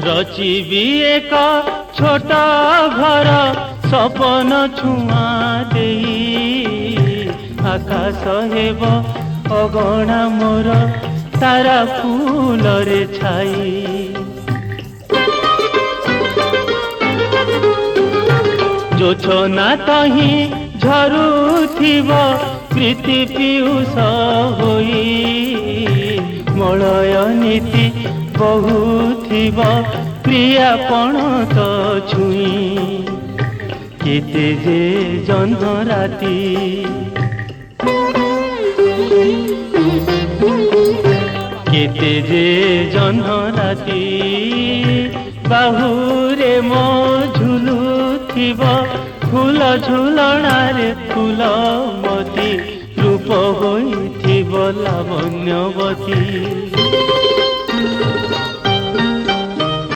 रचिबी एक छोट घर सपन छुआ दे आकाश हेब अगणा मोर तारा फूल रे छाई जोछना तही झरुथिब प्रीति पीयूष होई मलय नीति बहुथिब प्रियापण तो छुई केते जे जन्म राति केते जे जन्म राति बाहुरे मो झुलुथिब फूल झुलणारे फूल मती रूप होइथिब लावण्यवती।